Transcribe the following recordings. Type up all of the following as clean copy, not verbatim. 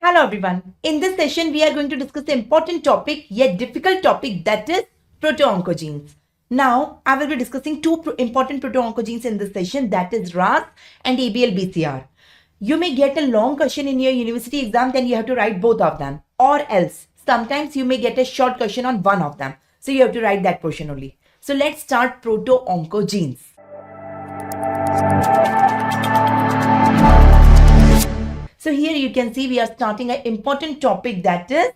Hello everyone. In this session, we are going to discuss the important topic, yet difficult topic, that is proto-oncogenes. Now, I will be discussing two important proto-oncogenes in this session, that is RAS and ABL-BCR. You may get a long question in your university exam, then you have to write both of them. Or else, sometimes you may get a short question on one of them. So you have to write that portion only. So let's start proto-oncogenes. So here you can see we are starting an important topic, that is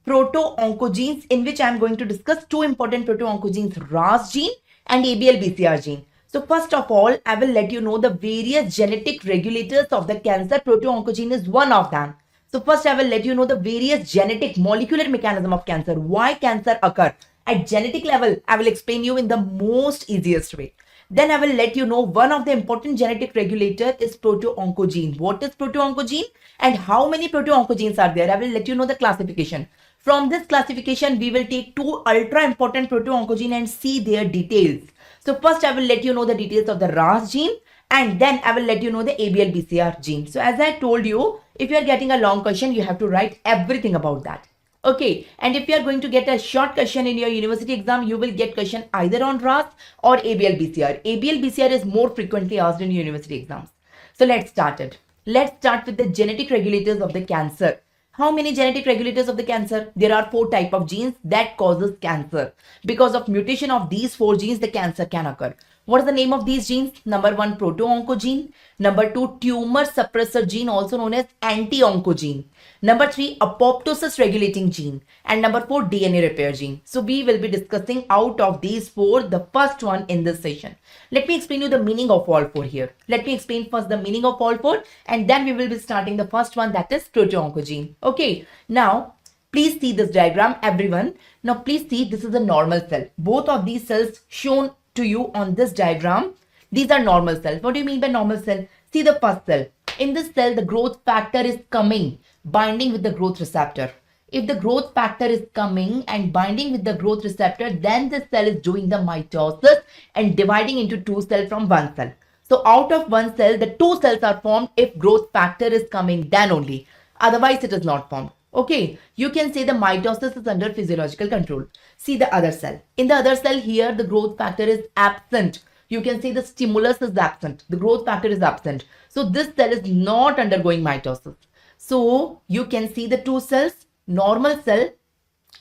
proto-oncogenes, in which I am going to discuss two important proto-oncogenes, RAS gene and ABL-BCR gene. So first of all, I will let you know the various genetic regulators of the cancer. Proto-oncogene is one of them. So first I will let you know the various genetic molecular mechanism of cancer, why cancer occur. At genetic level, I will explain you in the most easiest way. Then I will let you know one of the important genetic regulator is proto-oncogene. What is proto-oncogene and how many proto-oncogenes are there? I will let you know the classification. From this classification, we will take two ultra important proto-oncogene and see their details. So first I will let you know the details of the RAS gene and then I will let you know the ABL-BCR gene. So as I told you, if you are getting a long question, you have to write everything about that. Okay, and if you are going to get a short question in your university exam, you will get question either on RAS or ABL-BCR. ABL-BCR is more frequently asked in university exams. So let's start it. Let's start with the genetic regulators of the cancer. How many genetic regulators of the cancer? There are 4 types of genes that causes cancer. Because of mutation of these 4 genes, the cancer can occur. What is the name of these genes? Number 1, proto-oncogene. Number 2, tumor suppressor gene, also known as anti-oncogene. Number 3, apoptosis regulating gene. And number 4, DNA repair gene. So we will be discussing out of these 4, the first one in this session. Let me explain you the meaning of all 4 here. Let me explain first the meaning of all 4 and then we will be starting the first one, that is proto-oncogene. Okay, now please see this diagram, everyone. Now please see, this is a normal cell. Both of these cells shown to you on this diagram, these are normal cells. What do you mean by normal cell? See the first cell. In this cell, the growth factor is coming, binding with the growth receptor. If the growth factor is coming and binding with the growth receptor, then the cell is doing the mitosis and dividing into 2 cells from 1 cell. So out of 1 cell, the 2 cells are formed if growth factor is coming, then only. Otherwise, it is not formed. Okay, you can say the mitosis is under physiological control. See the other cell. In the other cell here, the growth factor is absent. You can say the stimulus is absent. The growth factor is absent. So this cell is not undergoing mitosis. So you can see the 2 cells, normal cell,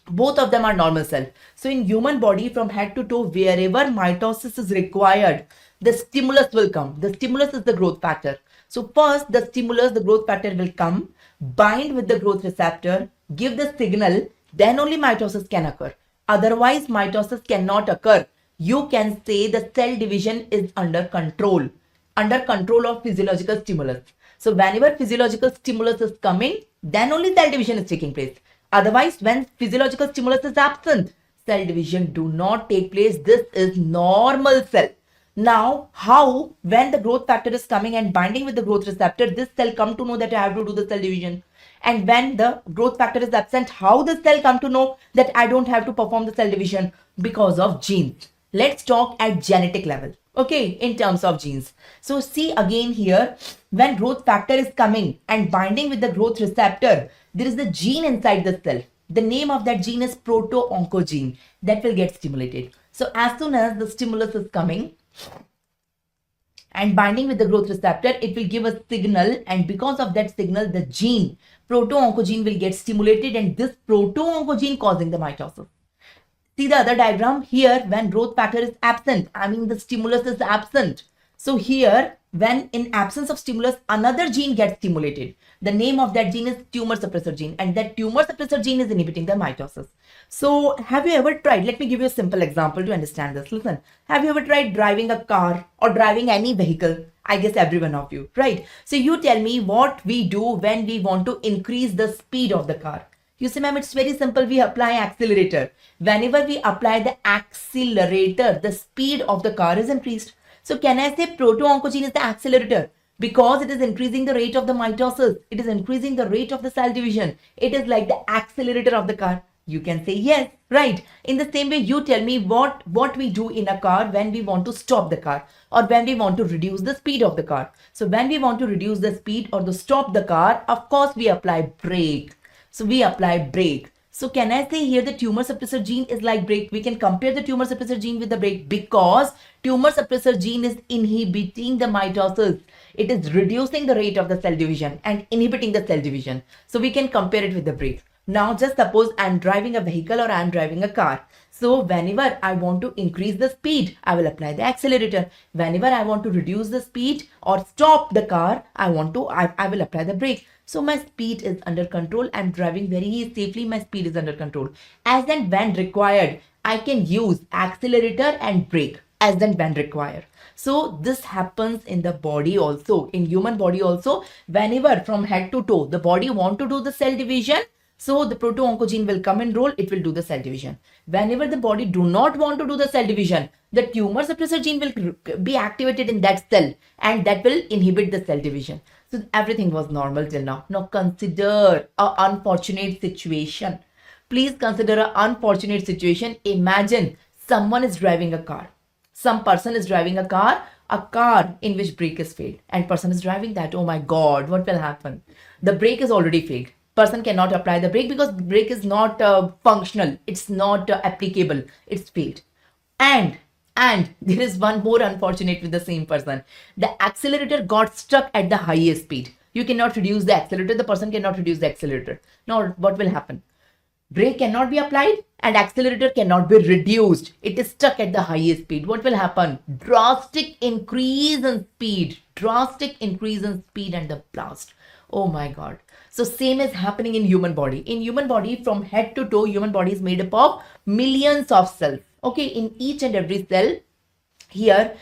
both of them are normal cell. So in human body, from head to toe, wherever mitosis is required, the stimulus will come. The stimulus is the growth factor. So first the stimulus, the growth factor will come, bind with the growth receptor, give the signal, then only mitosis can occur. Otherwise, mitosis cannot occur. You can say the cell division is under control of physiological stimulus. So whenever physiological stimulus is coming, then only cell division is taking place. Otherwise, when physiological stimulus is absent, cell division do not take place. This is normal cell. Now, how, when the growth factor is coming and binding with the growth receptor, this cell come to know that I have to do the cell division. And when the growth factor is absent, how the cell come to know that I don't have to perform the cell division? Because of genes. Let's talk at genetic level. Okay, in terms of genes. So see again here, when growth factor is coming and binding with the growth receptor, there is the gene inside the cell. The name of that gene is proto-oncogene that will get stimulated. So as soon as the stimulus is coming and binding with the growth receptor, it will give a signal, and because of that signal, the gene proto-oncogene will get stimulated, and this proto-oncogene causing the mitosis. See the other diagram here, when growth factor is absent, I mean the stimulus is absent. So here, when in absence of stimulus, another gene gets stimulated. The name of that gene is tumor suppressor gene, and that tumor suppressor gene is inhibiting the mitosis. So have you ever tried, let me give you a simple example to understand this. Listen, have you ever tried driving a car or driving any vehicle? I guess every one of you, right? So you tell me what we do when we want to increase the speed of the car. You say, ma'am, it's very simple. We apply accelerator. Whenever we apply the accelerator, the speed of the car is increased. So can I say proto-oncogene is the accelerator? Because it is increasing the rate of the mitosis. It is increasing the rate of the cell division. It is like the accelerator of the car. You can say yes, right? In the same way, you tell me what we do in a car when we want to stop the car or when we want to reduce the speed of the car. So when we want to reduce the speed or to stop the car, of course we apply brake. So we apply brake. So can I say here the tumor suppressor gene is like brake? We can compare the tumor suppressor gene with the brake because tumor suppressor gene is inhibiting the mitosis. It is reducing the rate of the cell division and inhibiting the cell division. So we can compare it with the brake. Now just suppose I'm driving a vehicle or I'm driving a car. So whenever I want to increase the speed, I will apply the accelerator. Whenever I want to reduce the speed or stop the car, I will apply the brake. So my speed is under control. I'm driving very safely. My speed is under control. As and when required, I can use accelerator and brake as and when required. So this happens in the body also, in human body also. Whenever from head to toe, the body want to do the cell division, so the proto-oncogene will come in role, it will do the cell division. Whenever the body do not want to do the cell division, the tumor suppressor gene will be activated in that cell and that will inhibit the cell division. So everything was normal till now. Now consider an unfortunate situation. Please consider an unfortunate situation. Imagine someone is driving a car. Some person is driving a car in which brake is failed, and person is driving that. Oh my God, what will happen? The brake is already failed. Person cannot apply the brake because brake is not functional. It's not applicable. It's failed. And there is one more unfortunate with the same person. The accelerator got stuck at the highest speed. You cannot reduce the accelerator. The person cannot reduce the accelerator. Now what will happen? Brake cannot be applied and accelerator cannot be reduced. It is stuck at the highest speed. What will happen? Drastic increase in speed. Drastic increase in speed and the blast. Oh my God. So same is happening in human body. In human body, from head to toe, human body is made up of millions of cells. Okay, in each and every cell, here,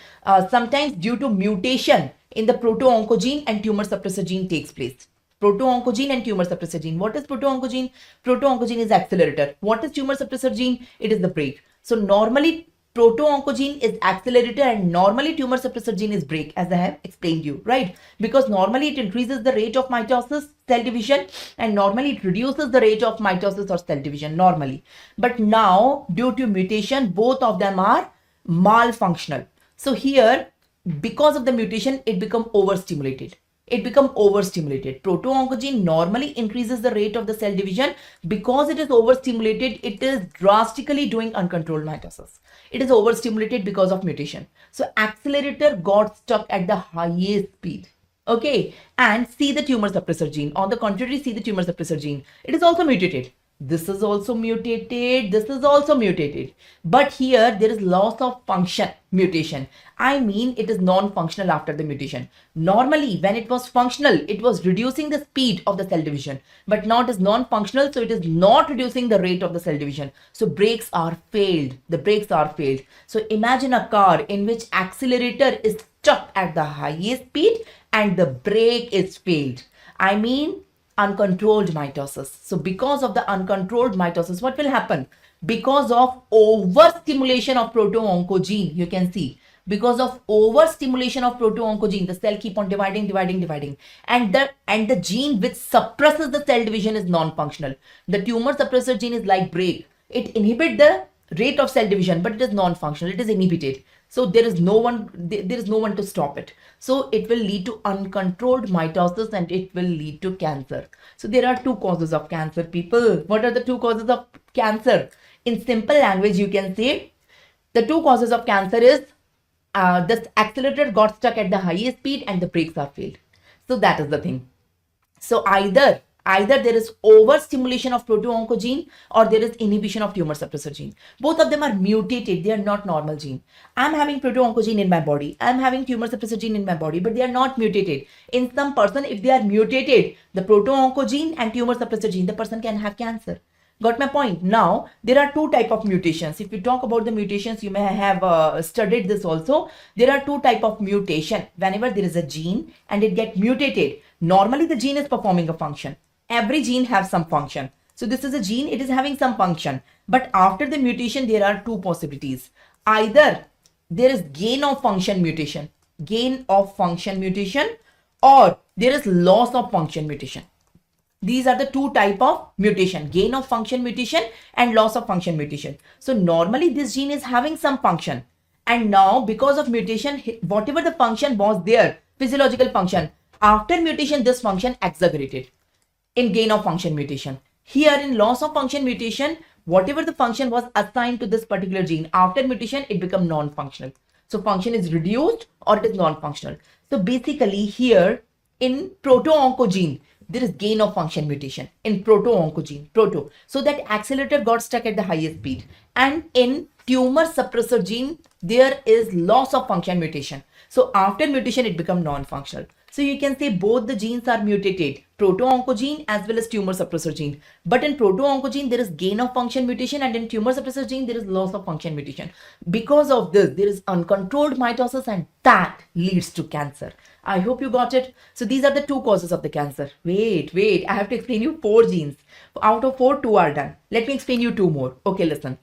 sometimes due to mutation in the proto-oncogene and tumor suppressor gene takes place. Proto-oncogene and tumor suppressor gene. What is proto-oncogene? Proto-oncogene is accelerator. What is tumor suppressor gene? It is the brake. So normally proto-oncogene is accelerator and normally tumor suppressor gene is brake, as I have explained you, right? Because normally it increases the rate of mitosis, cell division, and normally it reduces the rate of mitosis or cell division normally. But now due to mutation, both of them are malfunctional. So here, because of the mutation, it become overstimulated. Proto-oncogene normally increases the rate of the cell division. Because it is overstimulated, it is drastically doing uncontrolled mitosis. It is overstimulated because of mutation. So accelerator got stuck at the highest speed. Okay, and see the tumor suppressor gene. On the contrary, see the tumor suppressor gene. It is also mutated. This is also mutated. This is also mutated. But here there is loss of function mutation. I mean, it is non-functional after the mutation. Normally, when it was functional, it was reducing the speed of the cell division. But now it is non-functional, so it is not reducing the rate of the cell division. So brakes are failed. The brakes are failed. So imagine a car in which accelerator is stuck at the highest speed and the brake is failed. I mean, uncontrolled mitosis. So because of the uncontrolled mitosis, what will happen? Because of overstimulation of proto-oncogene, you can see, because of overstimulation of proto-oncogene, the cell keep on dividing, and the gene which suppresses the cell division is non-functional. The tumor suppressor gene is like brake. It inhibits the rate of cell division, but it is non-functional. It is inhibited. So there is no one to stop it. So it will lead to uncontrolled mitosis and it will lead to cancer. So there are two causes of cancer, people. What are the two causes of cancer? In simple language, you can say the two causes of cancer is the accelerator got stuck at the highest speed and the brakes are failed. So that is the thing. So either there is overstimulation of proto-oncogene or there is inhibition of tumor suppressor gene. Both of them are mutated. They are not normal gene. I'm having proto-oncogene in my body. I'm having tumor suppressor gene in my body, but they are not mutated. In some person, if they are mutated, the proto-oncogene and tumor suppressor gene, the person can have cancer. Got my point? Now, there are two types of mutations. If you talk about the mutations, you may have studied this also. There are two types of mutation. Whenever there is a gene and it gets mutated, normally the gene is performing a function. Every gene has some function. So this is a gene, it is having some function. But after the mutation, there are two possibilities. Either there is gain of function mutation, or there is loss of function mutation. These are the two type of mutation, gain of function mutation and loss of function mutation. So normally this gene is having some function, and now because of mutation, whatever the function was there, physiological function, after mutation this function exaggerated in gain of function mutation. Here in loss of function mutation, whatever the function was assigned to this particular gene, after mutation it become non-functional. So function is reduced or it is non-functional. So basically here in proto-oncogene, there is gain of function mutation in proto-oncogene, proto. So that accelerator got stuck at the highest speed. And in tumor suppressor gene, there is loss of function mutation. So after mutation, it becomes non-functional. So you can say both the genes are mutated, proto-oncogene as well as tumor suppressor gene. But in proto-oncogene, there is gain of function mutation, and in tumor suppressor gene, there is loss of function mutation. Because of this, there is uncontrolled mitosis, and that leads to cancer. I hope you got it. So these are the two causes of the cancer. Wait, I have to explain you 4 genes. Out of 4, 2 are done. Let me explain you 2 more. Okay, listen.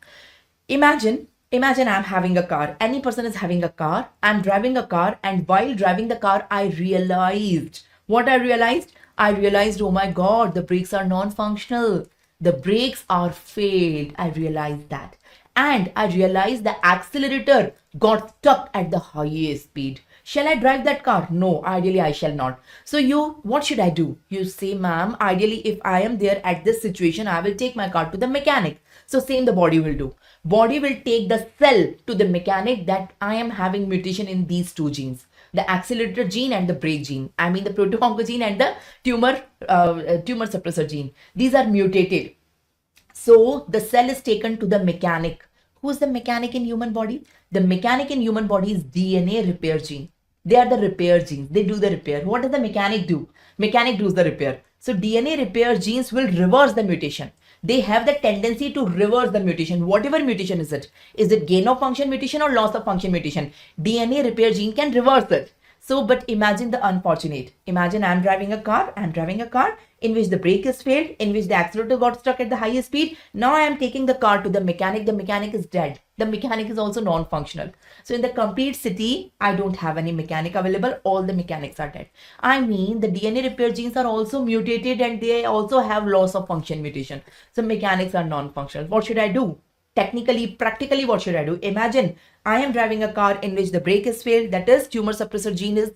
Imagine I'm having a car. Any person is having a car. I'm driving a car, and while driving the car, I realized. What I realized? I realized, oh my God, the brakes are non-functional. The brakes are failed. I realized that. And I realized the accelerator got stuck at the highest speed. Shall I drive that car? No, ideally I shall not. So what should I do? You say, ma'am, ideally if I am there at this situation, I will take my car to the mechanic. So same the body will do. Body will take the cell to the mechanic that I am having mutation in these 2 genes. The accelerator gene and the brake gene. I mean the proto-oncogene and the tumor suppressor gene. These are mutated. So the cell is taken to the mechanic. Who's the mechanic in human body? The mechanic in human body is DNA repair gene. They are the repair genes. They do the repair. What does the mechanic do? Mechanic does the repair. So DNA repair genes will reverse the mutation. They have the tendency to reverse the mutation. Whatever mutation is it? Is it gain of function mutation or loss of function mutation? DNA repair gene can reverse it. So, but imagine the unfortunate. Imagine I'm driving a car in which the brake is failed, in which the accelerator got stuck at the highest speed. Now I am taking the car to the mechanic. The mechanic is dead. The mechanic is also non-functional. So in the complete city, I don't have any mechanic available. All the mechanics are dead. I mean, the DNA repair genes are also mutated and they also have loss of function mutation. So mechanics are non-functional. What should I do? Technically, practically, what should I do? Imagine I am driving a car in which the brake is failed. That is, tumor suppressor gene is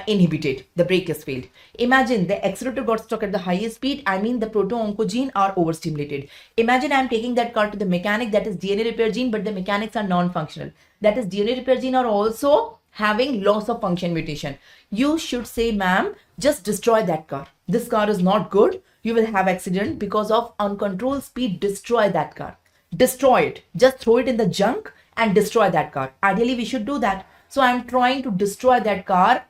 inhibited. The brake is failed. Imagine the accelerator got stuck at the highest speed. I mean, the proto-oncogene are overstimulated. Imagine I am taking that car to the mechanic. That is DNA repair gene, but the mechanics are non-functional. That is, DNA repair gene are also having loss of function mutation. You should say, ma'am, just destroy that car. This car is not good. You will have accident because of uncontrolled speed. Destroy that car. Destroy it. Just throw it in the junk and destroy that car. Ideally, we should do that. So I'm trying to destroy that car.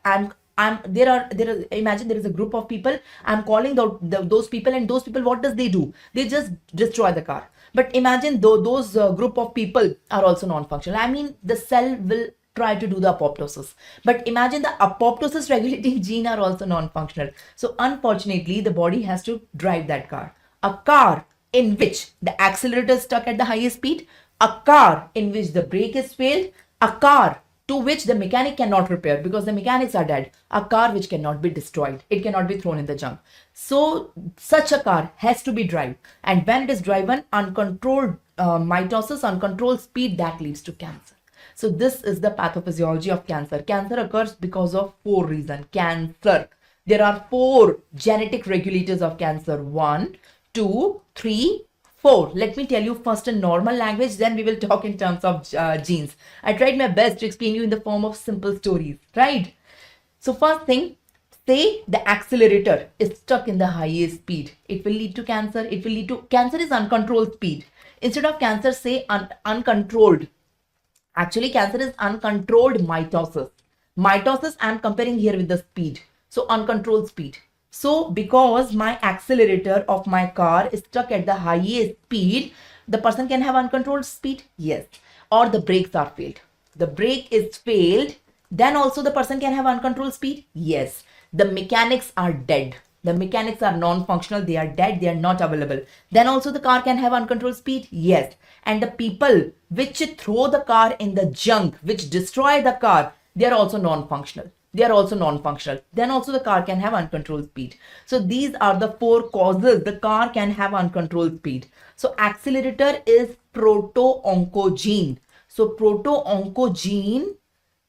Imagine there is a group of people. I'm calling those people, and those people, what does they do? They just destroy the car. But imagine those group of people are also non-functional. I mean, the cell will try to do the apoptosis. But imagine the apoptosis regulating gene are also non-functional. So unfortunately, the body has to drive that car. A car in which the accelerator is stuck at the highest speed, a car in which the brake is failed, a car to which the mechanic cannot repair because the mechanics are dead, a car which cannot be destroyed. It cannot be thrown in the junk. So such a car has to be driven. And when it is driven, uncontrolled mitosis, uncontrolled speed, that leads to cancer. So this is the pathophysiology of cancer. Cancer occurs because of 4 reasons. Cancer. There are 4 genetic regulators of cancer. 1, 2, 3, 4. Let me tell you first in normal language, then we will talk in terms of genes. I tried my best to explain you in the form of simple stories, right? So first thing, say the accelerator is stuck in the highest speed. It will lead to cancer. Cancer is uncontrolled speed. Instead of cancer, say uncontrolled. Actually, cancer is uncontrolled mitosis. Mitosis, I'm comparing here with the speed. So uncontrolled speed. So because my accelerator of my car is stuck at the highest speed, the person can have uncontrolled speed? Yes. Or the brakes are failed. The brake is failed, then also the person can have uncontrolled speed? Yes. The mechanics are dead. The mechanics are non-functional. They are dead. They are not available. Then also the car can have uncontrolled speed? Yes. And the people which throw the car in the junk, which destroy the car, they are also non-functional. they are also non-functional. Then also the car can have uncontrolled speed. So these are the 4 causes the car can have uncontrolled speed. So accelerator is proto-oncogene. So proto-oncogene,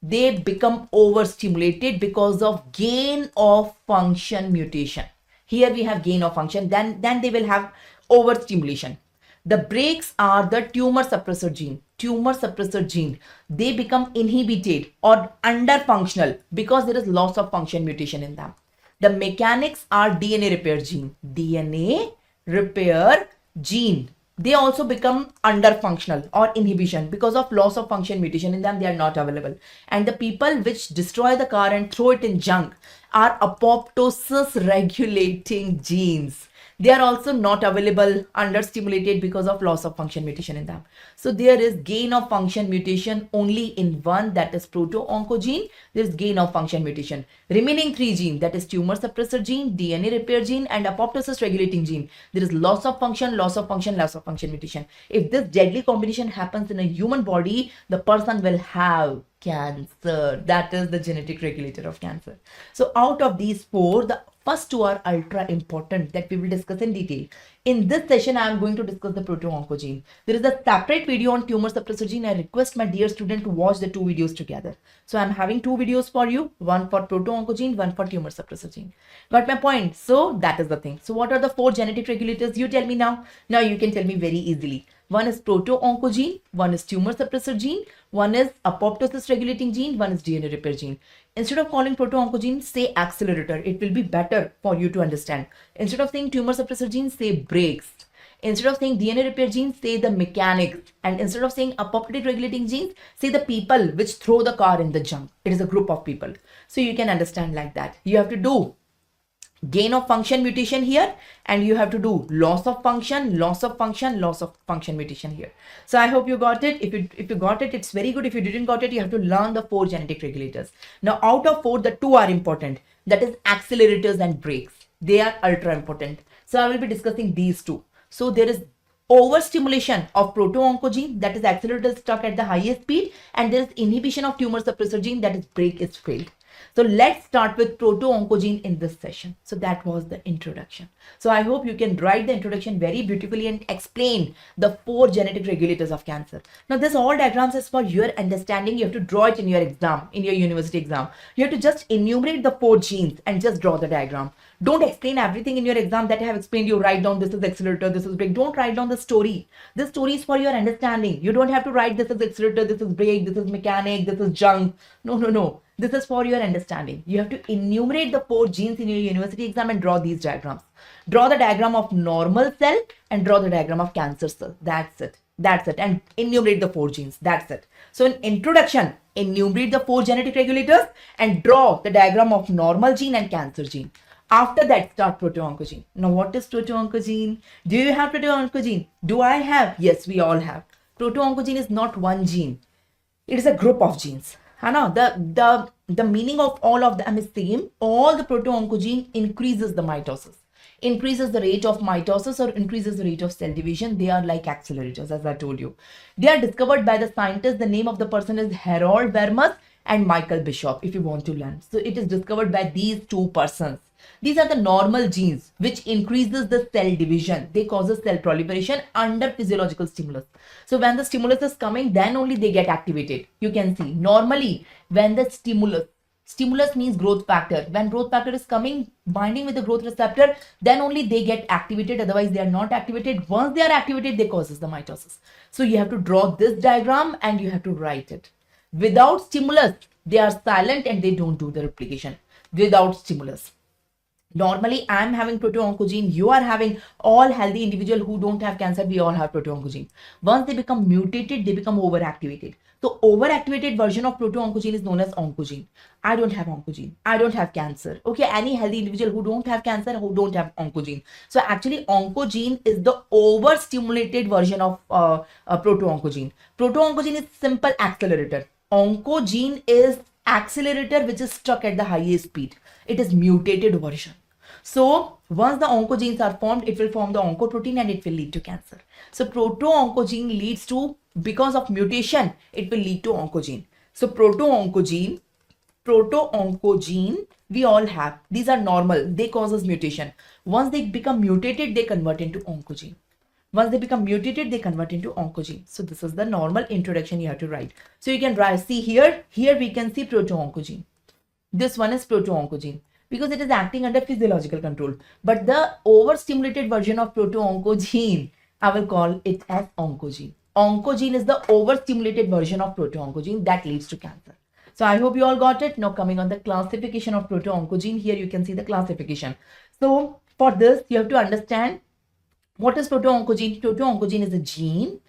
they become overstimulated because of gain of function mutation. Here we have gain of function, then they will have overstimulation. The brakes are the tumor suppressor gene. Tumor suppressor gene, they become inhibited or underfunctional because there is loss of function mutation in them. The mechanics are DNA repair gene. DNA repair gene, they also become underfunctional or inhibition because of loss of function mutation in them. They are not available. And the people which destroy the car and throw it in junk are apoptosis regulating genes. They are also not available, understimulated because of loss of function mutation in them. So there is gain of function mutation only in one, that is proto-oncogene. There is gain of function mutation. Remaining 3 genes, that is tumor suppressor gene, DNA repair gene, and apoptosis regulating gene, there is loss of function, loss of function, loss of function mutation. If this deadly combination happens in a human body, the person will have cancer. That is the genetic regulator of cancer. So out of these 4, the first 2 are ultra important that we will discuss in detail. In this session, I am going to discuss the proto-oncogene. There is a separate video on tumor suppressor gene. I request my dear student to watch the 2 videos together. So I am having 2 videos for you, one for proto-oncogene, one for tumor suppressor gene. Got my point? So that is the thing. So what are the 4 genetic regulators? You tell me now. Now you can tell me very easily. One is proto-oncogene, one is tumor suppressor gene, one is apoptosis regulating gene, one is DNA repair gene. Instead of calling proto-oncogene, say accelerator. It will be better for you to understand. Instead of saying tumor suppressor gene, say brakes. Instead of saying DNA repair genes, say the mechanics. And instead of saying apoptotic regulating genes, say the people which throw the car in the junk. It is a group of people. So you can understand like that. You have to do gain of function mutation here, and you have to do loss of function, loss of function, loss of function mutation here. So I hope you got it. If you got it, it's very good. If you didn't got it, you have to learn the 4 genetic regulators. Now out of 4, the 2 are important, that is accelerators and brakes. They are ultra important. So I will be discussing these 2. So there is overstimulation of proto-oncogene, that is accelerator is stuck at the highest speed, and there is inhibition of tumor suppressor gene, that is brake is failed. So let's start with proto-oncogene in this session. So that was the introduction. So I hope you can write the introduction very beautifully and explain the 4 genetic regulators of cancer. Now this all diagrams is for your understanding. You have to draw it in your exam, in your university exam. You have to just enumerate the 4 genes and just draw the diagram. Don't explain everything in your exam that I have explained. You write down this is accelerator, this is brake. Don't write down the story. This story is for your understanding. You don't have to write this is accelerator, this is brake, this is mechanic, this is junk. No. This is for your understanding. You have to enumerate the 4 genes in your university exam and draw these diagrams. Draw the diagram of normal cell and draw the diagram of cancer cell. That's it. And enumerate the 4 genes. That's it. So in introduction, enumerate the 4 genetic regulators and draw the diagram of normal gene and cancer gene. After that, start proto-oncogene. Now what is proto-oncogene? Do you have proto-oncogene? Do I have? Yes, we all have. Proto-oncogene is not one gene. It is a group of genes. The meaning of all of them is same. All the proto-oncogene increases the mitosis, increases the rate of mitosis or increases the rate of cell division. They are like accelerators, as I told you. They are discovered by the scientists. The name of the person is Harold Wermus and Michael Bishop, if you want to learn. So it is discovered by these 2 persons. These are the normal genes which increases the cell division. They causes cell proliferation under physiological stimulus. So when the stimulus is coming, then only they get activated. You can see normally when the stimulus means growth factor. When growth factor is coming, binding with the growth receptor, then only they get activated. Otherwise, they are not activated. Once they are activated, they causes the mitosis. So you have to draw this diagram and you have to write it. Without stimulus, they are silent and they don't do the replication. Without stimulus. Normally, I am having proto-oncogene. You are having all healthy individual who don't have cancer. We all have proto-oncogene. Once they become mutated, they become overactivated. So overactivated version of proto-oncogene is known as oncogene. I don't have oncogene. I don't have cancer. Okay, any healthy individual who don't have cancer, who don't have oncogene. So actually, oncogene is the overstimulated version of proto-oncogene. Proto-oncogene is simple accelerator. Oncogene is accelerator which is stuck at the highest speed. It is mutated version. So once the oncogenes are formed, it will form the oncoprotein and it will lead to cancer. So proto-oncogene leads to, because of mutation, it will lead to oncogene. So proto-oncogene proto-oncogene we all have. These are normal. They causes mutation. Once they become mutated, they convert into oncogene. Once they become mutated, they convert into oncogene. So this is the normal introduction you have to write. So you can write, see here we can see proto-oncogene. This one is proto-oncogene because it is acting under physiological control. But the overstimulated version of proto-oncogene, I will call it as oncogene. Oncogene is the overstimulated version of proto-oncogene that leads to cancer. So I hope you all got it. Now coming on the classification of proto-oncogene, here you can see the classification. So for this, you have to understand what is proto-oncogene. Proto-oncogene is a gene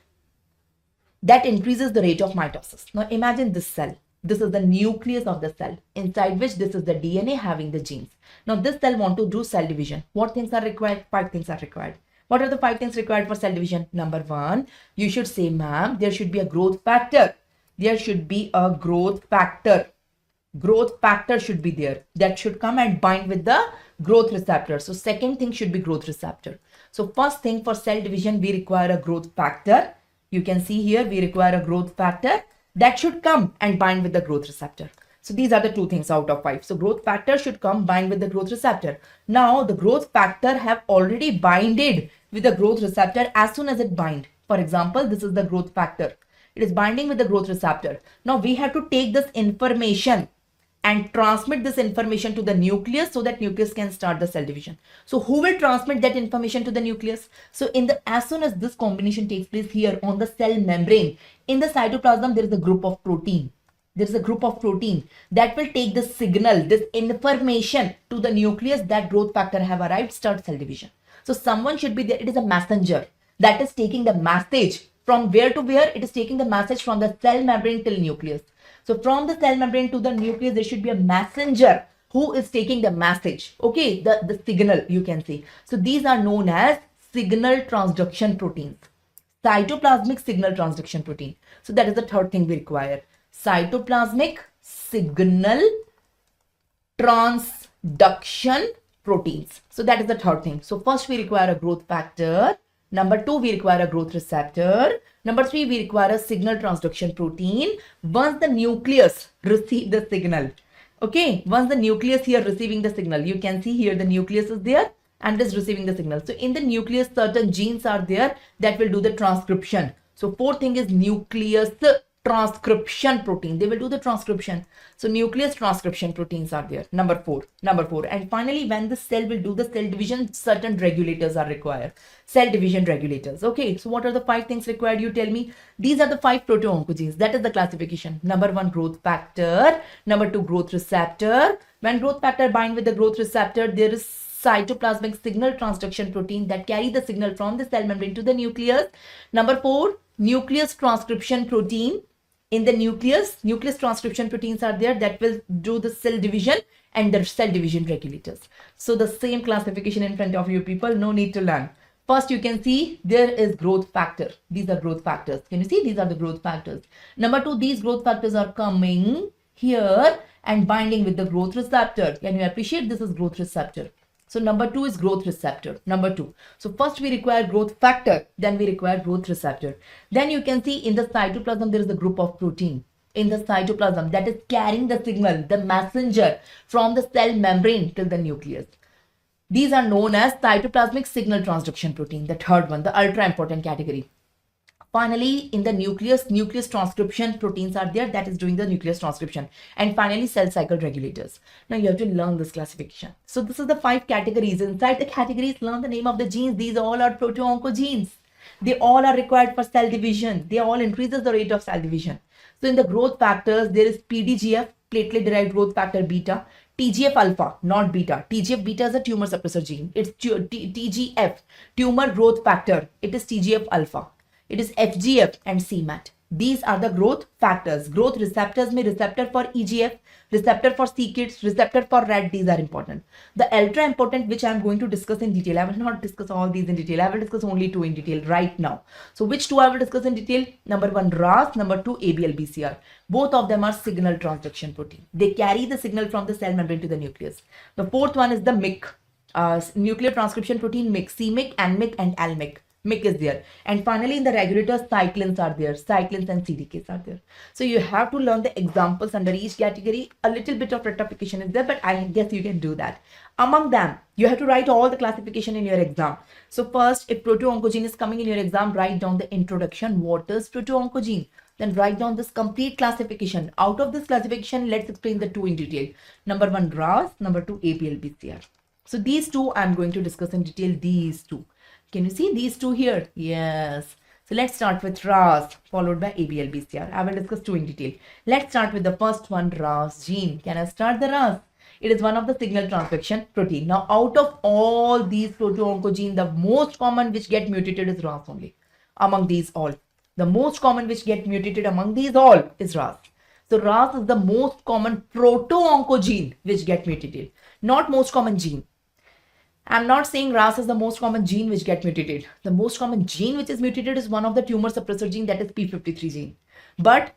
that increases the rate of mitosis. Now imagine this cell. This is the nucleus of the cell, inside which this is the DNA having the genes. Now this cell want to do cell division. What things are required? 5 things are required. What are the 5 things required for cell division? Number 1, you should say, ma'am, there should be a growth factor. There should be a growth factor. Growth factor should be there. That should come and bind with the growth receptor. So second thing should be growth receptor. So first thing, for cell division, we require a growth factor. You can see here, we require a growth factor that should come and bind with the growth receptor. So these are the 2 things out of 5. So growth factor should come bind with the growth receptor. Now the growth factor have already binded with the growth receptor as soon as it bind. For example, this is the growth factor. It is binding with the growth receptor. Now we have to take this information and transmit this information to the nucleus so that nucleus can start the cell division. So who will transmit that information to the nucleus? So as soon as this combination takes place here on the cell membrane, in the cytoplasm, there is a group of protein. There is a group of protein that will take the signal, this information to the nucleus that growth factor have arrived, start cell division. So someone should be there. It is a messenger that is taking the message from where to where. It is taking the message from the cell membrane till nucleus. So from the cell membrane to the nucleus, there should be a messenger who is taking the message. Okay, the signal you can see. So these are known as signal transduction proteins. Cytoplasmic signal transduction protein. So that is the third thing we require. Cytoplasmic signal transduction proteins. So that is the third thing. So first we require a growth factor. Number 2, we require a growth receptor. Number 3, we require a signal transduction protein. Once the nucleus receive the signal, okay, once the nucleus here receiving the signal, you can see here the nucleus is there and is receiving the signal. So in the nucleus, certain genes are there that will do the transcription. So fourth thing is nucleus transcription protein. They will do the transcription. So nucleus transcription proteins are there. Number four. And finally, when the cell will do the cell division, certain regulators are required. Cell division regulators. Okay. So what are the 5 things required? You tell me. These are the 5 proto-oncogenes. That is the classification. Number 1, growth factor. Number 2, growth receptor. When growth factor bind with the growth receptor, there is cytoplasmic signal transduction protein that carry the signal from the cell membrane to the nucleus. Number 4, nucleus transcription protein. In the nucleus transcription proteins are there that will do the cell division and the cell division regulators. So the same classification in front of you people, no need to learn. First, you can see there is growth factor. These are growth factors. Can you see? These are the growth factors. Number 2, these growth factors are coming here and binding with the growth receptor. Can you appreciate? This is growth receptor. So number 2 is growth receptor. Number 2. So first we require growth factor, then we require growth receptor. Then you can see in the cytoplasm there is a group of protein in the cytoplasm that is carrying the signal, the messenger from the cell membrane till the nucleus. These are known as cytoplasmic signal transduction protein, the third one, the ultra important category. Finally, in the nucleus transcription proteins are there that is doing the nucleus transcription. And finally, cell cycle regulators. Now you have to learn this classification. So this is the 5 categories. Inside the categories, learn the name of the genes. These all are proto-oncogenes. They all are required for cell division. They all increases the rate of cell division. So in the growth factors, there is PDGF, platelet-derived growth factor beta, TGF alpha, not beta. TGF beta is a tumor suppressor gene. It's TGF, tumor growth factor. It is TGF alpha. It is FGF and CMAT. These are the growth factors. Growth receptors may receptor for EGF, receptor for c-KIT, receptor for RAD. These are important. The ultra important, which I am going to discuss in detail. I will not discuss all these in detail. I will discuss only 2 in detail right now. So which 2 I will discuss in detail? Number 1, RAS. Number 2, ABL-BCR. Both of them are signal transduction protein. They carry the signal from the cell membrane to the nucleus. The 4th one is the MYC, nuclear transcription protein MYC, c-MYC, N-MYC and L-MYC. MYC is there. And finally, in the regulators, cyclins are there. Cyclins and CDKs are there. So you have to learn the examples under each category. A little bit of rectification is there, but I guess you can do that. Among them, you have to write all the classification in your exam. So first, if proto-oncogene is coming in your exam, write down the introduction. What is proto-oncogene? Then write down this complete classification. Out of this classification, let's explain the two in detail. Number one, RAS. Number two, ABL-BCR. So these two, I'm going to discuss in detail, these two. Can you see these two here? Yes. So let's start with RAS, followed by ABL-BCR. I will discuss two in detail. Let's start with the first one, RAS gene. Can I start the RAS? It is one of the signal transcription protein. Now, out of all these proto-oncogene, the most common which get mutated is RAS only. Among these all. The most common which get mutated among these all is RAS. So RAS is the most common proto-oncogene which get mutated, not most common gene. I'm not saying RAS is the most common gene which get mutated. The most common gene which is mutated is one of the tumor suppressor gene, that is P53 gene. But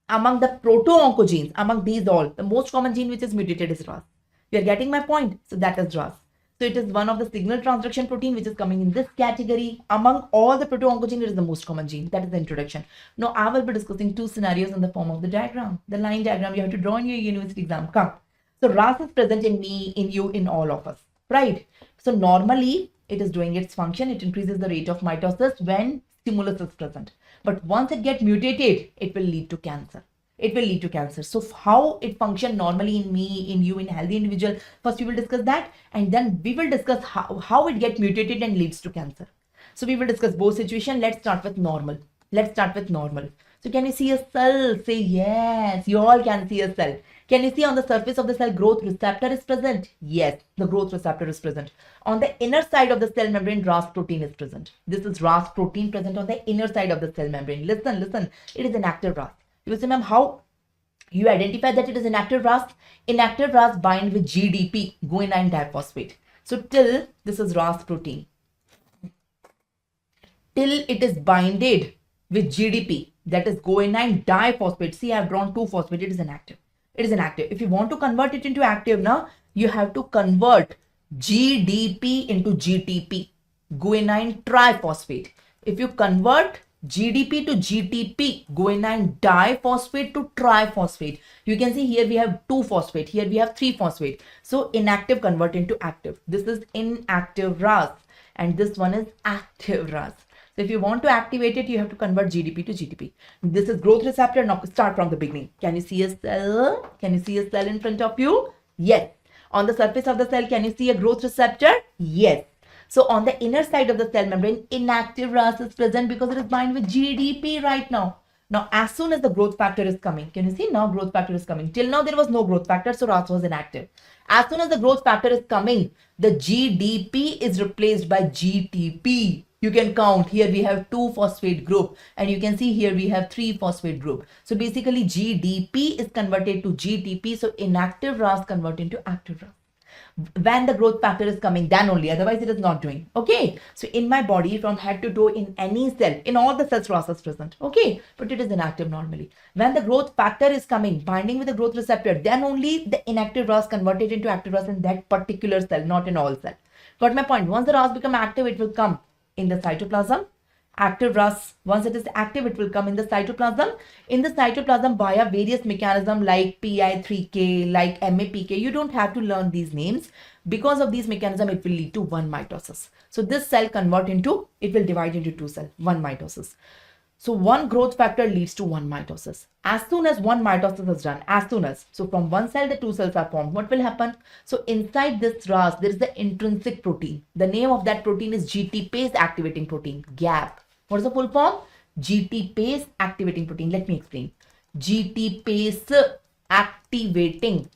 among the proto-oncogenes, among these all, the most common gene which is mutated is RAS. You are getting my point? So that is RAS. So it is one of the signal transduction protein which is coming in this category. Among all the proto-oncogene, it is the most common gene. That is the introduction. Now I will be discussing two scenarios in the form of the diagram. The line diagram you have to draw in your university exam. Come. So RAS is present in me, in you, in all of us. Right? So normally it is doing its function. It increases the rate of mitosis when stimulus is present. But once it gets mutated, it will lead to cancer. It will lead to cancer. So how it functions normally in me, in you, in healthy individual, first we will discuss that, and then we will discuss how it gets mutated and leads to cancer. So we will discuss both situations. Let's start with normal. Let's start with normal. So can you see a cell? Say yes. You all can see a cell. Can you see on the surface of the cell growth receptor is present? Yes, the growth receptor is present. On the inner side of the cell membrane, RAS protein is present. This is RAS protein present on the inner side of the cell membrane. Listen, listen. It is inactive RAS. You will say, ma'am, how you identify that it is inactive RAS? Inactive RAS bind with GDP, guanine diphosphate. So till this is RAS protein. Till it is binded with GDP, that is guanine diphosphate. See, I have drawn two phosphate. It is inactive. It is inactive. If you want to convert it into active now, you have to convert GDP into GTP, guanine triphosphate. If you convert GDP to GTP, guanine diphosphate to triphosphate, you can see here we have 2 phosphate, here we have 3 phosphate. So inactive convert into active. This is inactive RAS and this one is active RAS. So if you want to activate it, you have to convert GDP to GTP. This is growth receptor. Now start from the beginning. Can you see a cell? Can you see a cell in front of you? Yes. On the surface of the cell, can you see a growth receptor? Yes. So on the inner side of the cell membrane, inactive RAS is present because it is bind with GDP right now. Now, as soon as the growth factor is coming, can you see now growth factor is coming? Till now, there was no growth factor, so RAS was inactive. As soon as the growth factor is coming, the GDP is replaced by GTP. You can count here we have 2 phosphate group and you can see here we have 3 phosphate group. So basically GDP is converted to GTP. So inactive RAS convert into active RAS. When the growth factor is coming, then only, otherwise it is not doing. Okay, so in my body from head to toe, in any cell, in all the cells RAS is present. Okay, but it is inactive normally. When the growth factor is coming, binding with the growth receptor, then only the inactive RAS converted into active RAS in that particular cell, not in all cells. Got my point? Once the RAS become active, it will come in the cytoplasm. Active RAS, once it is active, it will come in the cytoplasm. In the cytoplasm via various mechanisms like PI3K, like MAPK. You don't have to learn these names. Because of these mechanisms, it will lead to 1 mitosis. So this cell convert into, it will divide into 2 cells, 1 mitosis. So 1 growth factor leads to 1 mitosis. As soon as 1 mitosis is done, as soon as, so from 1 cell, the 2 cells are formed. What will happen? So inside this RAS, there is the intrinsic protein. The name of that protein is GTPase activating protein, GAP. What is the full form? GTPase activating protein. Let me explain. GTPase activating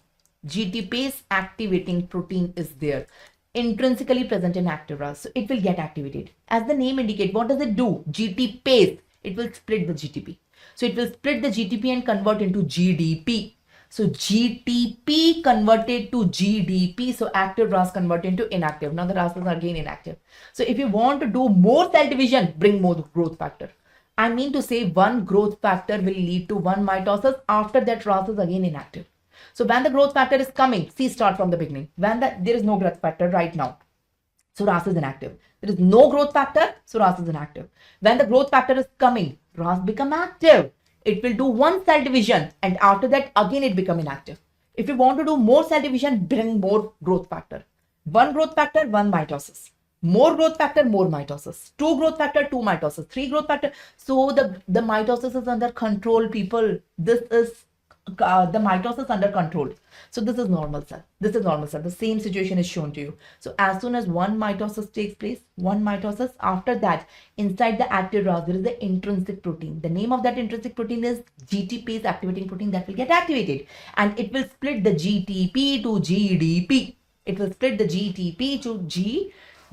protein is there. Intrinsically present in active RAS. So it will get activated. As the name indicates, what does it do? GTPase. It will split the GTP. So it will split the GTP and convert into GDP. So GTP converted to GDP. So active RAS converted into inactive. Now the RAS is again inactive. So if you want to do more cell division, bring more growth factor. I mean to say 1 growth factor will lead to 1 mitosis. After that, RAS is again inactive. So when the growth factor is coming, see, start from the beginning. When there is no growth factor right now. So RAS is inactive. There is no growth factor, so RAS is inactive. When the growth factor is coming, RAS become active. It will do one cell division and after that again it become inactive. If you want to do more cell division, bring more growth factor. One growth factor, one mitosis. More growth factor, more mitosis. Two growth factor, two mitosis. Three growth factor. So the mitosis is under control, people. This is the mitosis under control. So this is normal cell. This is normal cell. The same situation is shown to you. So as soon as one mitosis takes place, one mitosis, after that, inside the active RAS, there is the intrinsic protein. The name of that intrinsic protein is GTPase activating protein that will get activated. And it will split the GTP to GDP. It will split the GTP to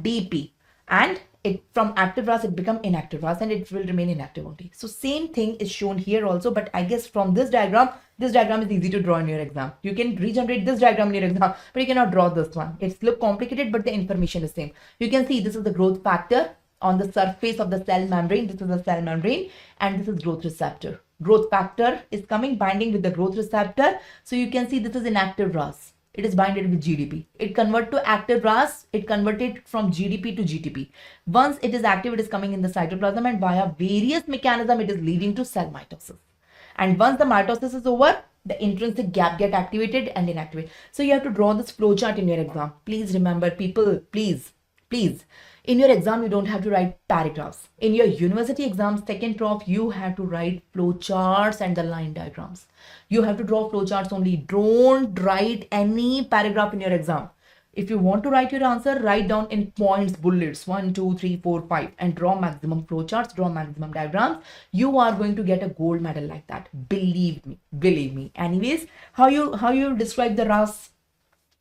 GDP. And it from active RAS, it become inactive RAS and it will remain inactive only. So same thing is shown here also, but I guess from this diagram is easy to draw in your exam. You can regenerate this diagram in your exam, but you cannot draw this one. It's look complicated, but the information is same. You can see this is the growth factor on the surface of the cell membrane. This is the cell membrane and this is growth receptor. Growth factor is coming binding with the growth receptor. So you can see this is inactive RAS. It is binded with GDP. It convert to active RAS. It converted from GDP to GTP. Once it is active, it is coming in the cytoplasm and via various mechanism, it is leading to cell mitosis. And once the mitosis is over, the intrinsic gap get activated and inactivated. So you have to draw this flowchart in your exam. Please remember, people, please. In your exam, you don't have to write paragraphs. In your university exam, second prof, you have to write flowcharts and the line diagrams. You have to draw flowcharts only. Don't write any paragraph in your exam. If you want to write your answer, write down in points, bullets, 1, 2, 3, 4, 5, and draw maximum flowcharts, draw maximum diagrams. You are going to get a gold medal like that. Believe me. Anyways, how you describe the RAS?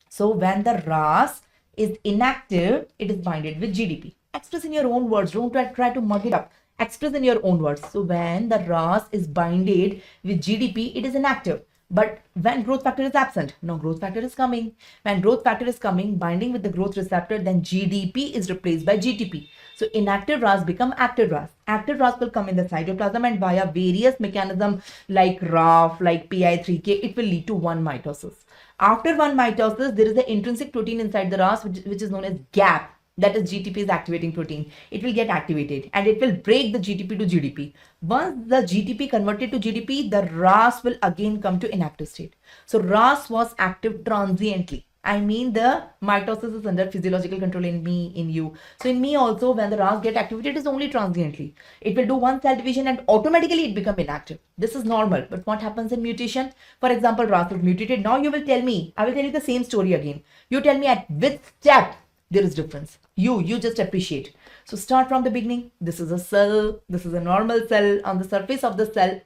So when the RAS is inactive, it is binded with GDP. Express in your own words. Don't try to mug it up. Express in your own words. So when the RAS is binded with GDP, it is inactive. But when growth factor is absent, no, growth factor is coming. When growth factor is coming, binding with the growth receptor, then GDP is replaced by GTP. So inactive RAS become active RAS. Active RAS will come in the cytoplasm and via various mechanisms like RAF, like PI3K, it will lead to one mitosis. After one mitosis, there is the intrinsic protein inside the RAS, which is known as GAP. That is GTPase activating protein. It will get activated and it will break the GTP to GDP. Once the GTP converted to GDP, the RAS will again come to inactive state. So RAS was active transiently. I mean the mitosis is under physiological control in me, in you. So in me also, when the RAS get activated, it is only transiently. It will do one cell division and automatically it become inactive. This is normal. But what happens in mutation? For example, RAS is mutated. Now you will tell me, I will tell you the same story again. You tell me at which step there is difference. You just appreciate. So start from the beginning. This is a cell. This is a normal cell. On the surface of the cell,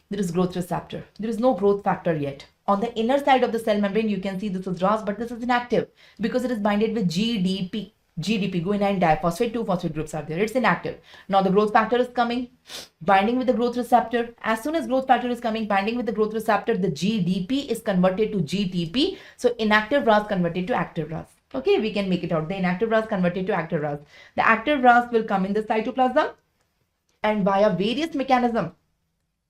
there is growth receptor. There is no growth factor yet. On the inner side of the cell membrane, you can see this is RAS, but this is inactive because it is binded with GDP. Guanine diphosphate, two phosphate groups are there. It's inactive. Now the growth factor is coming, binding with the growth receptor. As soon as growth factor is coming, binding with the growth receptor, the GDP is converted to GTP. So inactive RAS converted to active RAS. Okay, we can make it out. The inactive RAS converted to active RAS. The active RAS will come in the cytoplasm and via various mechanisms,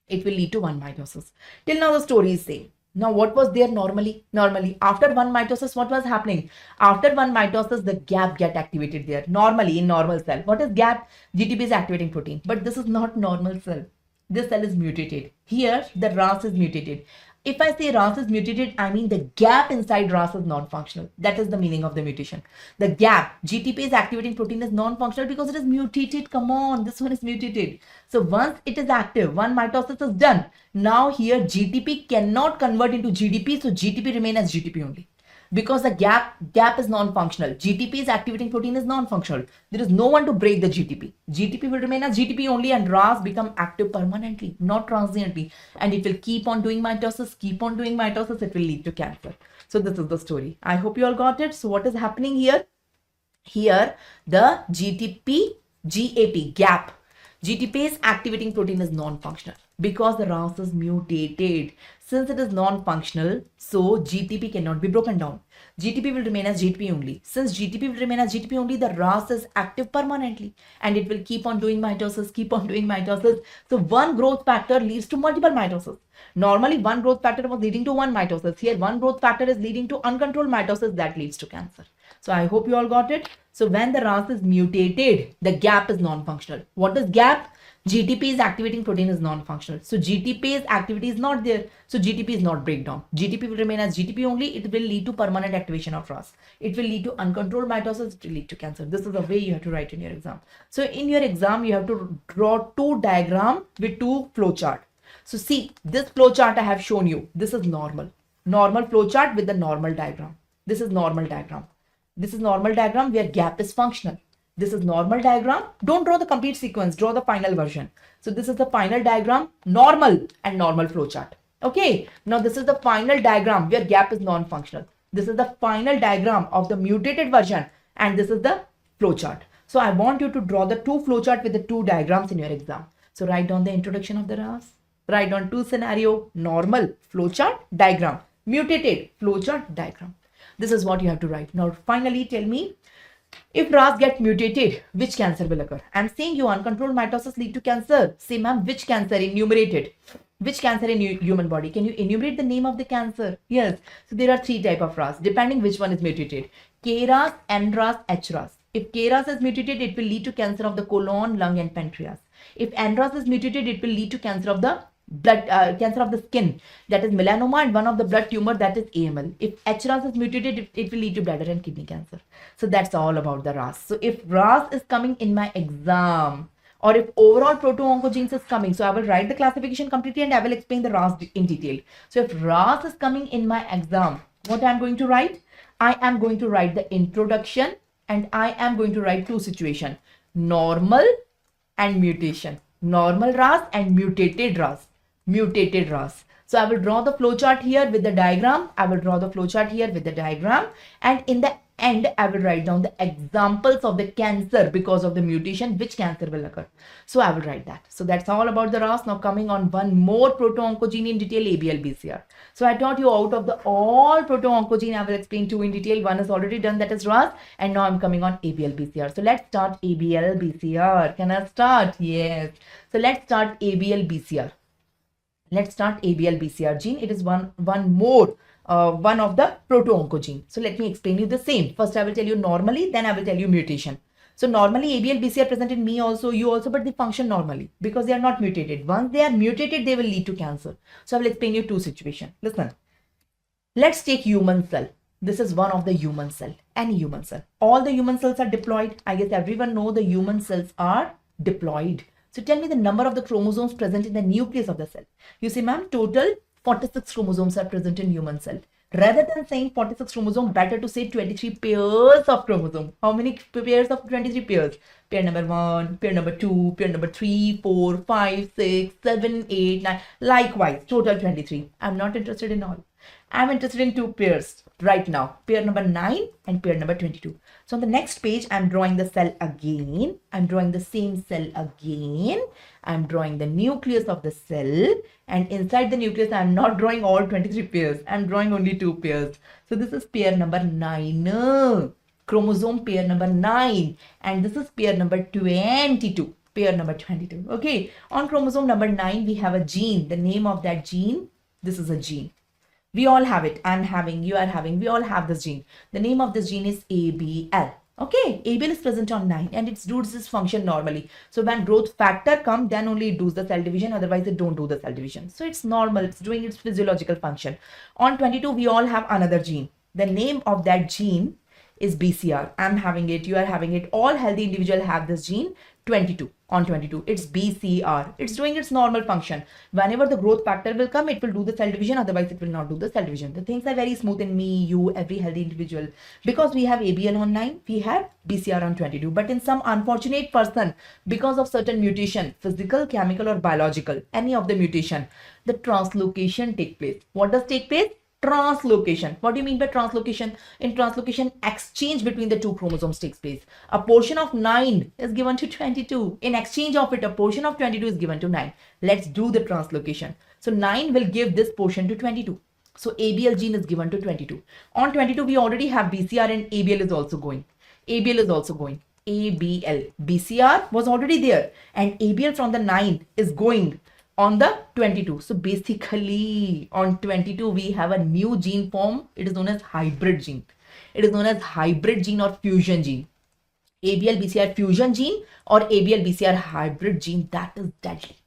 it will lead to one mitosis. Till now the story is same. Now, what was there normally? After one mitosis, what was happening? After one mitosis, the gap get activated there. Normally, in normal cell. What is gap? GTPase activating protein. But this is not normal cell. This cell is mutated. Here, the RAS is mutated. If I say RAS is mutated, I mean the gap inside RAS is non-functional. That is the meaning of the mutation. The gap, GTPase activating protein is non-functional because it is mutated. Come on, this one is mutated. So once it is active, one mitosis is done. Now here GTP cannot convert into GDP, so GTP remain as GTP only. Because the gap is non-functional. GTPase activating protein is non-functional. There is no one to break the GTP. GTP will remain as GTP only and RAS become active permanently, not transiently. And it will keep on doing mitosis, it will lead to cancer. So this is the story. I hope you all got it. So what is happening here? Here, the gap. GTPase activating protein is non-functional because the RAS is mutated. Since it is non-functional, so GTP cannot be broken down. GTP will remain as GTP only. Since GTP will remain as GTP only, the RAS is active permanently and it will keep on doing mitosis. So one growth factor leads to multiple mitosis. Normally, one growth factor was leading to one mitosis. Here, one growth factor is leading to uncontrolled mitosis that leads to cancer. So I hope you all got it. So when the RAS is mutated, the gap is non-functional. What is gap? GTPase activating protein is non-functional. So GTPase activity is not there. So GTP is not breakdown. GTP will remain as GTP only. It will lead to permanent activation of RAS. It will lead to uncontrolled mitosis. It will lead to cancer. This is the way you have to write in your exam. So in your exam, you have to draw two diagrams with two flowchart. So see, this flowchart I have shown you. This is normal. Normal flowchart with the normal diagram. This is normal diagram. This is normal diagram where gap is functional. This is normal diagram. Don't draw the complete sequence, draw the final version. So this is the final diagram, normal and normal flowchart. Okay, now this is the final diagram where gap is non-functional. This is the final diagram of the mutated version and this is the flowchart. So I want you to draw the two flowchart with the two diagrams in your exam. So write down the introduction of the RAS. Write down two scenario, normal flowchart diagram, mutated flowchart diagram. This is what you have to write. Now finally tell me, if RAS get mutated, which cancer will occur? I'm saying you uncontrolled mitosis lead to cancer. Say ma'am, which cancer enumerated? Which cancer in human body? Can you enumerate the name of the cancer? Yes. So there are three types of RAS, depending which one is mutated. KRAS, NRAS, HRAS. If KRAS is mutated, it will lead to cancer of the colon, lung and pancreas. If NRAS is mutated, it will lead to cancer of the cancer of the skin, that is melanoma, and one of the blood tumor, that is AML. If HRAS is mutated, it will lead to bladder and kidney cancer. So that's all about the RAS. So if RAS is coming in my exam, or if overall proto-oncogenes is coming, so I will write the classification completely and I will explain the RAS in detail. So if RAS is coming in my exam, what I am going to write? I am going to write the introduction and I am going to write two situations, normal and mutation. Normal RAS and mutated RAS. Mutated RAS. So I will draw the flowchart here with the diagram. I will draw the flowchart here with the diagram. And in the end, I will write down the examples of the cancer because of the mutation, which cancer will occur. So I will write that. So that's all about the RAS. Now coming on one more proto-oncogene in detail, ABL-BCR. So I taught you out of the all proto-oncogene, I will explain two in detail. One is already done, that is RAS. And now I'm coming on ABL-BCR. So let's start ABL-BCR. Can I start? Yes. So let's start ABL-BCR. Let's start ABL-BCR gene. It is one more one of the proto-oncogene. So let me explain you the same. First I will tell you normally, then I will tell you mutation. So normally ABL-BCR present in me also, you also, but they function normally because they are not mutated. Once they are mutated, they will lead to cancer. So I will explain you two situations. Listen, let's take human cell. This is one of the human cell, any human cell. All the human cells are diploid. I guess everyone know the human cells are diploid. So tell me the number of the chromosomes present in the nucleus of the cell. You see, ma'am, total 46 chromosomes are present in human cell. Rather than saying 46 chromosomes, better to say 23 pairs of chromosomes. How many pairs of 23 pairs? Pair number 1, pair number 2, pair number 3, 4, 5, 6, 7, 8, 9. Likewise, total 23. I'm not interested in all. I'm interested in two pairs right now. Pair number 9 and pair number 22. So on the next page, I'm drawing the cell again. I'm drawing the same cell again. I'm drawing the nucleus of the cell. And inside the nucleus, I'm not drawing all 23 pairs. I'm drawing only two pairs. So this is pair number 9. Chromosome pair number 9. And this is pair number 22. Pair number 22. Okay. On chromosome number 9, we have a gene. The name of that gene, this is a gene. We all have it. I'm having, you are having, we all have this gene. The name of this gene is ABL. Okay, ABL is present on 9 and it does this function normally. So when growth factor comes, then only it does the cell division. Otherwise, it don't do the cell division. So it's normal. It's doing its physiological function. On 22, we all have another gene. The name of that gene is BCR. I'm having it. You are having it. All healthy individuals have this gene. 22. On 22, it's BCR. It's doing its normal function. Whenever the growth factor will come, it will do the cell division. Otherwise, it will not do the cell division. The things are very smooth in me, you, every healthy individual. Because we have ABL on 9, we have BCR on 22. But in some unfortunate person, because of certain mutation, physical, chemical, or biological, any of the mutation, the translocation take place. What does take place? Translocation. What do you mean by translocation? In translocation, exchange between the two chromosomes takes place. A portion of 9 is given to 22. In exchange of it, a portion of 22 is given to 9. Let's do the translocation. So 9 will give this portion to 22. So ABL gene is given to 22. On 22, we already have BCR and ABL is also going. ABL is also going. ABL. BCR was already there and ABL from the 9 is going on the 22. So basically on 22, we have a new gene form. It is known as hybrid gene. It is known as hybrid gene or fusion gene. ABL-BCR fusion gene or ABL-BCR hybrid gene, that is deadly.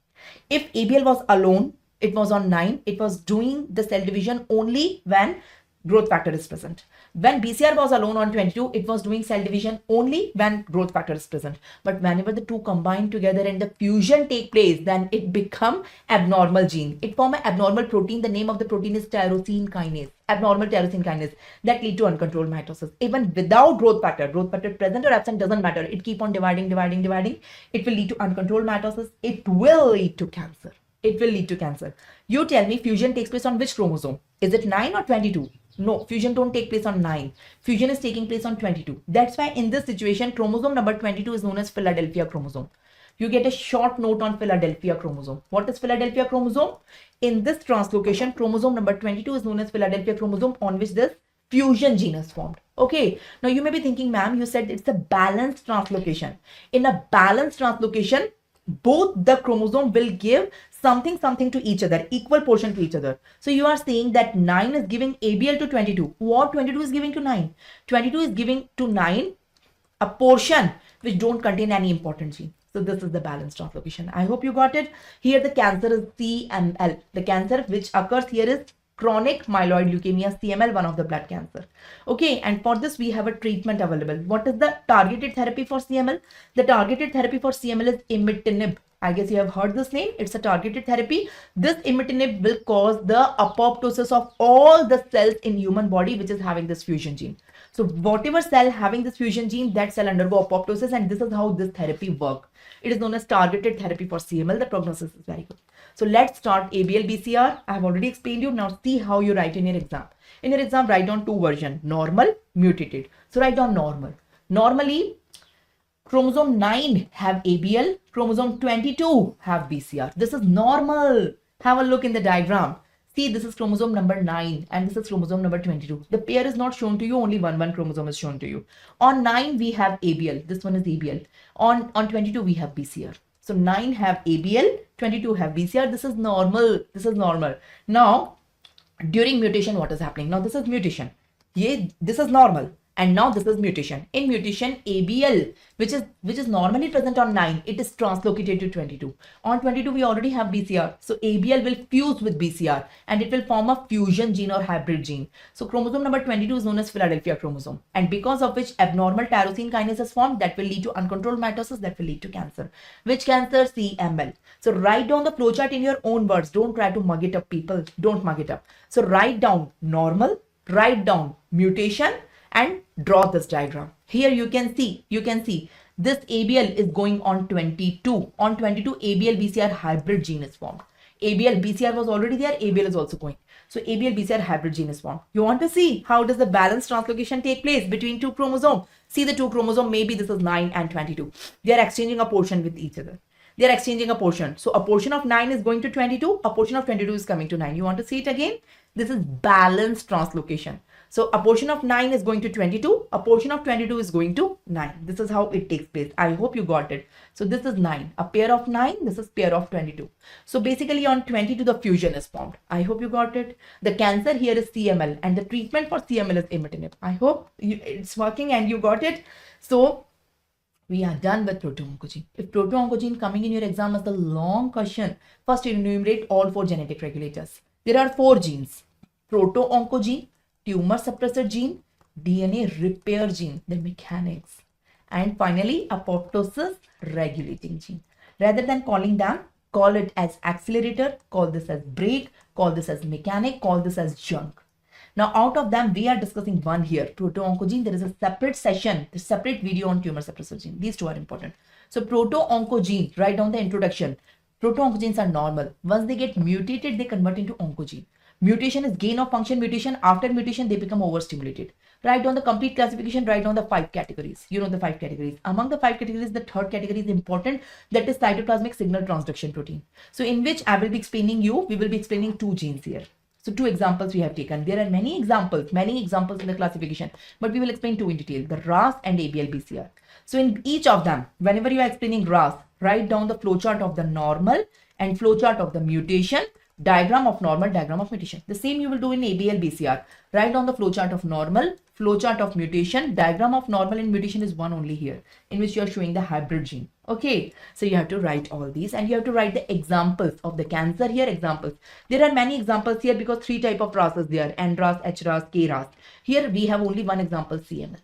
If ABL was alone, it was on 9, it was doing the cell division only when growth factor is present. When BCR was alone on 22, it was doing cell division only when growth factor is present. But whenever the two combine together and the fusion take place, then it become abnormal gene. It form an abnormal protein. The name of the protein is tyrosine kinase, abnormal tyrosine kinase, that lead to uncontrolled mitosis. Even without growth factor present or absent doesn't matter. It keep on dividing. It will lead to uncontrolled mitosis. It will lead to cancer. It will lead to cancer. You tell me, fusion takes place on which chromosome? Is it 9 or 22? No, fusion don't take place on 9. Fusion is taking place on 22. That's why in this situation, chromosome number 22 is known as Philadelphia chromosome. You get a short note on Philadelphia chromosome. What is Philadelphia chromosome? In this translocation, chromosome number 22 is known as Philadelphia chromosome, on which this fusion gene is formed. Okay, now you may be thinking, ma'am, you said it's a balanced translocation. In a balanced translocation, both the chromosome will give something to each other, equal portion to each other. So you are saying that 9 is giving ABL to 22. What 22 is giving to 9? 22 is giving to 9 a portion which don't contain any important gene. So this is the balanced translocation. I hope you got it. Here the cancer is CML. The cancer which occurs here is chronic myeloid leukemia, CML, one of the blood cancer. Okay, and for this we have a treatment available. What is the targeted therapy for CML? The targeted therapy for CML is imatinib. I guess you have heard this name. It's a targeted therapy. This imatinib will cause the apoptosis of all the cells in human body which is having this fusion gene. So whatever cell having this fusion gene, that cell undergo apoptosis, and this is how this therapy works. It is known as targeted therapy for CML. The prognosis is very good. So let's start ABL-BCR. I have already explained you. Now see how you write in your exam. In your exam, write down two versions, normal, mutated. So write down normal. Normally, chromosome 9 have ABL, chromosome 22 have BCR. This is normal. Have a look in the diagram. See, this is chromosome number 9 and this is chromosome number 22. The pair is not shown to you, only one chromosome is shown to you. On 9, we have ABL. This one is ABL. On 22, we have BCR. So 9 have ABL, 22 have BCR. This is normal. This is normal. Now, during mutation, what is happening? Now, this is mutation. This is normal. And now this is mutation. In mutation, ABL, which is normally present on 9, it is translocated to 22. On 22, we already have BCR. So ABL will fuse with BCR and it will form a fusion gene or hybrid gene. So chromosome number 22 is known as Philadelphia chromosome. And because of which abnormal tyrosine kinase is formed, that will lead to uncontrolled mitosis, that will lead to cancer. Which cancer? CML. So write down the flowchart in your own words. Don't try to mug it up, people. Don't mug it up. So write down normal, write down mutation, and draw this diagram. Here you can see this ABL is going on 22. On 22, ABL-BCR hybrid gene is formed. ABL-BCR was already there, ABL is also going. So ABL-BCR hybrid gene is formed. You want to see how does the balanced translocation take place between two chromosomes? See the two chromosomes, maybe this is 9 and 22. They are exchanging a portion with each other. They are exchanging a portion. So a portion of 9 is going to 22, a portion of 22 is coming to 9. You want to see it again? This is balanced translocation. So a portion of 9 is going to 22, a portion of 22 is going to 9. This is how it takes place. I hope you got it. So this is 9, a pair of 9, this is pair of 22. So basically on 22 the fusion is formed. I hope you got it. The cancer here is CML and the treatment for CML is imatinib. I hope it's working and you got it. So we are done with proto-oncogene. If proto-oncogene coming in your exam is a long question, first you enumerate all 4 genetic regulators. There are 4 genes: proto-oncogene, tumor suppressor gene, DNA repair gene, the mechanics, and finally apoptosis regulating gene. Rather than calling them, call it as accelerator, call this as brake, call this as mechanic, call this as junk. Now out of them we are discussing one here, proto-oncogene. There is a separate session, the separate video on tumor suppressor gene. These two are important. So proto-oncogene, write down the introduction. Proto-oncogenes are normal. Once they get mutated, they convert into oncogene. Mutation is gain of function mutation. After mutation, they become overstimulated. Write down the complete classification, write down the 5 categories. You know the 5 categories. Among the 5 categories, the third category is important. That is cytoplasmic signal transduction protein. So in which I will be explaining you, we will be explaining 2 genes here. So 2 examples we have taken. There are many examples in the classification, but we will explain 2 in detail, the RAS and ABL-BCR. So in each of them, whenever you are explaining RAS, write down the flowchart of the normal and flowchart of the mutation. diagram of normal, diagram of mutation. The same you will do in ABL BCR. Write down the flowchart of normal, flowchart of mutation. Diagram of normal and mutation is one only here, in which you are showing the hybrid gene. Okay, so you have to write all these, and you have to write the examples of the cancer here. Examples. There are many examples here because 3 type of RAS is there: NRAS, HRAS, KRAS. Here we have only one example, CML.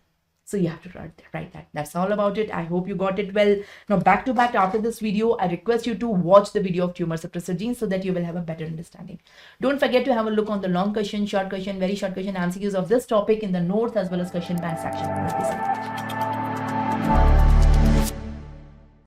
So you have to write that. That's all about it. I hope you got it well. Now back to back after this video, I request you to watch the video of tumor suppressor genes so that you will have a better understanding. Don't forget to have a look on the long question, short question, very short question, MCQs of this topic in the notes as well as question bank section. Thank you so much.